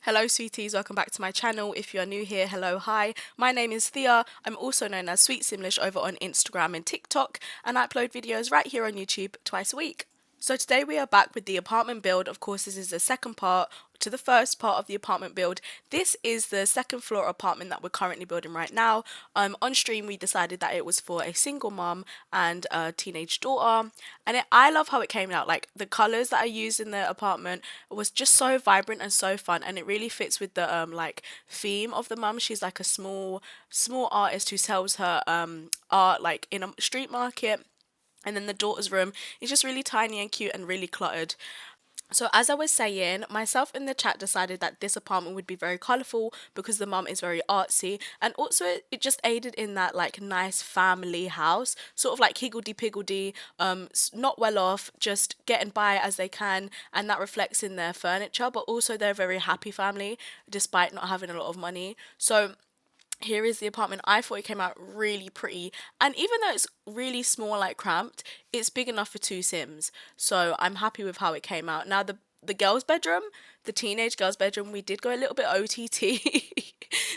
Hello sweeties, welcome back to my channel. If you are new here, hello, hi. My name is Thea. I'm also known as Sweetsimlish over on Instagram and TikTok, and I upload videos right here on YouTube twice a week. So today we are back with the apartment build. Of course, this is the second part to the first part of the apartment build. This is the second floor apartment that we're currently building right now. On stream we decided that it was for a single mom and a teenage daughter, and I love how it came out. Like the colors that I used in the apartment was just so vibrant and so fun, and it really fits with the like theme of the mum. She's like a small artist who sells her art like in a street market, and then the daughter's room is just really tiny and cute and really cluttered. So as I was saying, myself in the chat decided that this apartment would be very colourful because the mum is very artsy, and also it just aided in that like nice family house, sort of like higgledy piggledy, not well off, just getting by as they can, and that reflects in their furniture, but also they're a very happy family despite not having a lot of money. So here is the apartment. I thought it came out really pretty, and even though it's really small, like cramped, it's big enough for two Sims, so I'm happy with how it came out. Now the girls bedroom, the teenage girls bedroom, we did go a little bit OTT.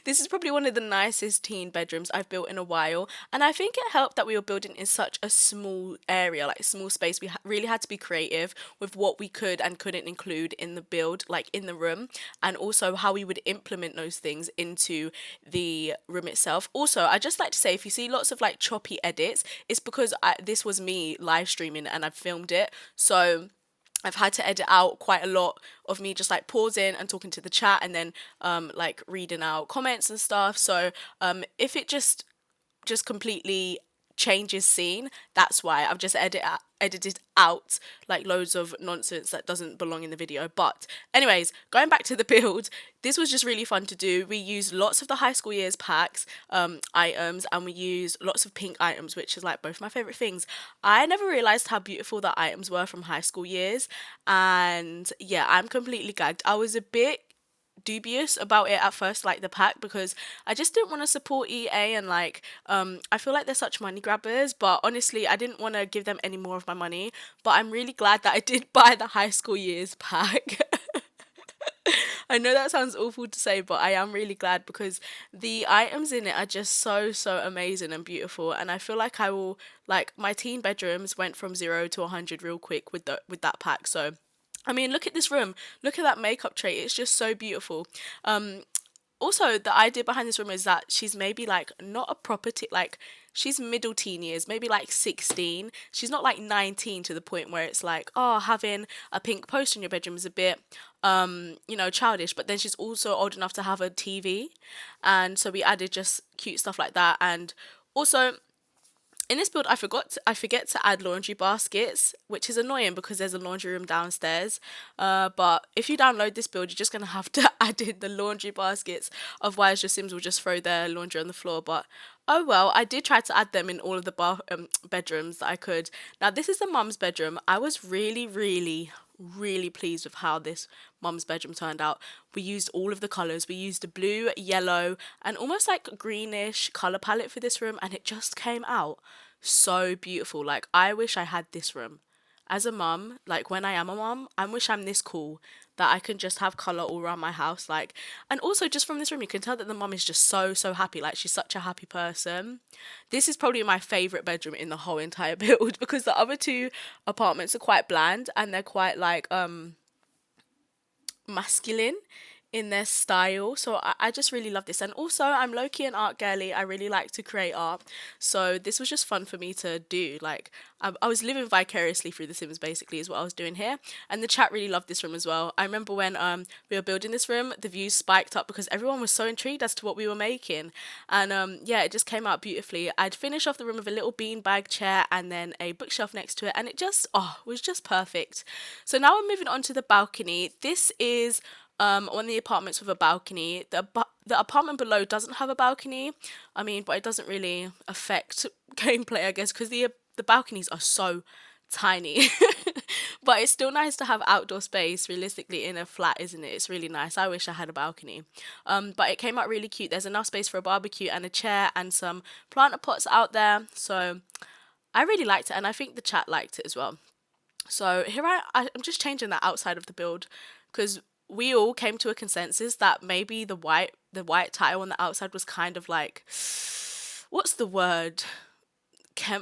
This is probably one of the nicest teen bedrooms I've built in a while, and I think it helped that we were building in such a small area, like small space. We really had to be creative with what we could and couldn't include in the build, like in the room, and also how we would implement those things into the room itself. Also, I just like to say, if you see lots of like choppy edits, it's because this was me live streaming and I filmed it, so I've had to edit out quite a lot of me just like pausing and talking to the chat, and then like reading out comments and stuff. So if it just completely changes scene, that's why I've just edited out like loads of nonsense that doesn't belong in the video. But anyways, going back to the build, this was just really fun to do. We used lots of the high school years packs items, and we used lots of pink items, which is like both my favorite things. I never realized how beautiful the items were from high school years, and yeah, I'm completely gagged. I was a bit dubious about it at first, like the pack, because I just didn't want to support EA, and like I feel like they're such money grabbers, but honestly I didn't want to give them any more of my money. But I'm really glad that I did buy the high school years pack. I know that sounds awful to say, but I am really glad because the items in it are just so amazing and beautiful, and I feel like I will, like, my teen bedrooms went from 0 to 100 real quick with that pack. So I mean, look at this room. Look at that makeup tray. It's just so beautiful. Also, the idea behind this room is that she's maybe like not a proper like she's middle teen years, maybe like 16. She's not like 19 to the point where it's like, oh, having a pink poster in your bedroom is a bit childish. But then she's also old enough to have a TV, and so we added just cute stuff like that. And also in this build, I forget to add laundry baskets, which is annoying because there's a laundry room downstairs. But if you download this build, you're just gonna have to add in the laundry baskets. Otherwise, your Sims will just throw their laundry on the floor. But oh well, I did try to add them in all of the bedrooms that I could. Now this is the mum's bedroom. I was really pleased with how this mum's bedroom turned out. We used all of the colors. We used a blue, yellow, and almost like greenish color palette for this room, and it just came out so beautiful. Like, I wish I had this room as a mum. Like, when I am a mum, I wish I'm this cool that I can just have color all around my house. Like, and also just from this room you can tell that the mum is just so happy. Like, she's such a happy person. This is probably my favorite bedroom in the whole entire build because the other two apartments are quite bland, and they're quite like masculine in their style. So I just really love this. And also, I'm low-key an art girly. I really like to create art, so this was just fun for me to do. Like, I was living vicariously through the Sims, basically, is what I was doing here. And the chat really loved this room as well. I remember when we were building this room, the views spiked up because everyone was so intrigued as to what we were making. And yeah, it just came out beautifully. I'd finish off the room with a little beanbag chair and then a bookshelf next to it, and it just was just perfect. So now we're moving on to the balcony. This is one of the apartments with a balcony. The apartment below doesn't have a balcony. I mean, but it doesn't really affect gameplay, I guess, because the balconies are so tiny. But it's still nice to have outdoor space realistically in a flat, isn't it? It's really nice. I wish I had a balcony. But it came out really cute. There's enough space for a barbecue and a chair and some planter pots out there. So I really liked it, and I think the chat liked it as well. So here I'm just changing that outside of the build because we all came to a consensus that maybe the white tile on the outside was kind of like, what's the word?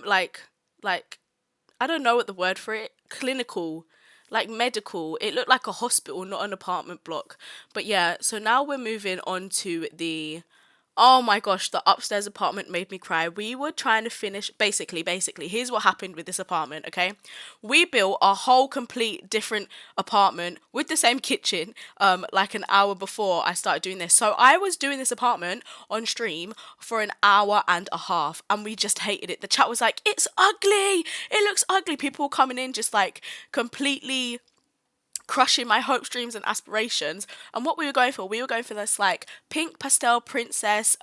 Like I don't know what the word for it. Clinical, like medical. It looked like a hospital, not an apartment block. But yeah, so now we're moving on to the. Oh my gosh, the upstairs apartment made me cry. We were trying to finish basically, here's what happened with this apartment, okay? We built a whole complete different apartment with the same kitchen like an hour before I started doing this. So I was doing this apartment on stream for an hour and a half and we just hated it. The chat was like, "It's ugly. It looks ugly." People were coming in just like completely crushing my hopes, dreams, and aspirations. And what we were going for this like pink pastel princess,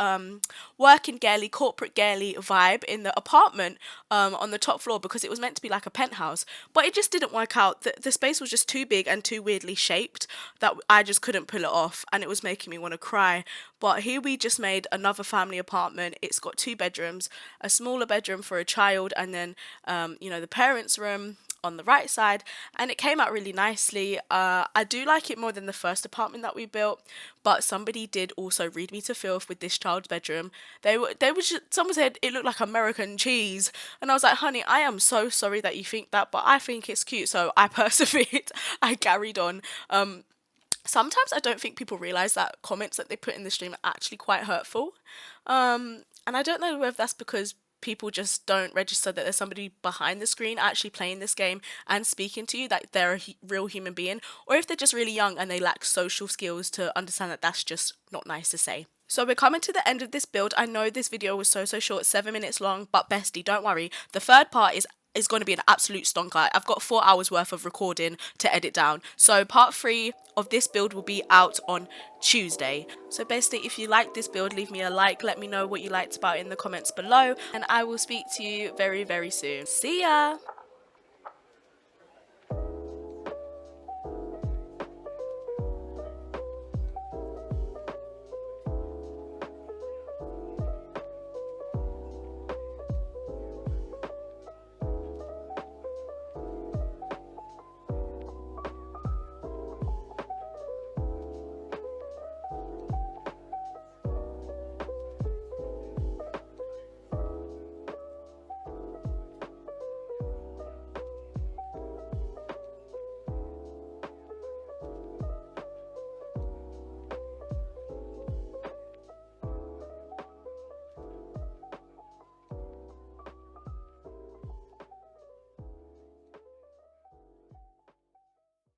working girly, corporate girly vibe in the apartment on the top floor because it was meant to be like a penthouse. But it just didn't work out. The space was just too big and too weirdly shaped that I just couldn't pull it off, and it was making me want to cry. But here we just made another family apartment. It's got 2 bedrooms, a smaller bedroom for a child, and then the parents' room on the right side, and it came out really nicely. I do like it more than the first apartment that we built, but somebody did also read me to filth with this child's bedroom. Someone said it looked like American cheese, and I was like, "Honey, I am so sorry that you think that, but I think it's cute." So I persevered. I carried on. Sometimes I don't think people realize that comments that they put in the stream are actually quite hurtful. And I don't know whether that's because people just don't register that there's somebody behind the screen actually playing this game and speaking to you, that they're a real human being, or if they're just really young and they lack social skills to understand that that's just not nice to say. So we're coming to the end of this build. I know this video was so short, 7 minutes long, but bestie, don't worry. The third part is going to be an absolute stonker. I've got 4 hours worth of recording to edit down. So part 3 of this build will be out on Tuesday. So bestie, if you like this build, leave me a like. Let me know what you liked about it in the comments below. And I will speak to you very, very soon. See ya!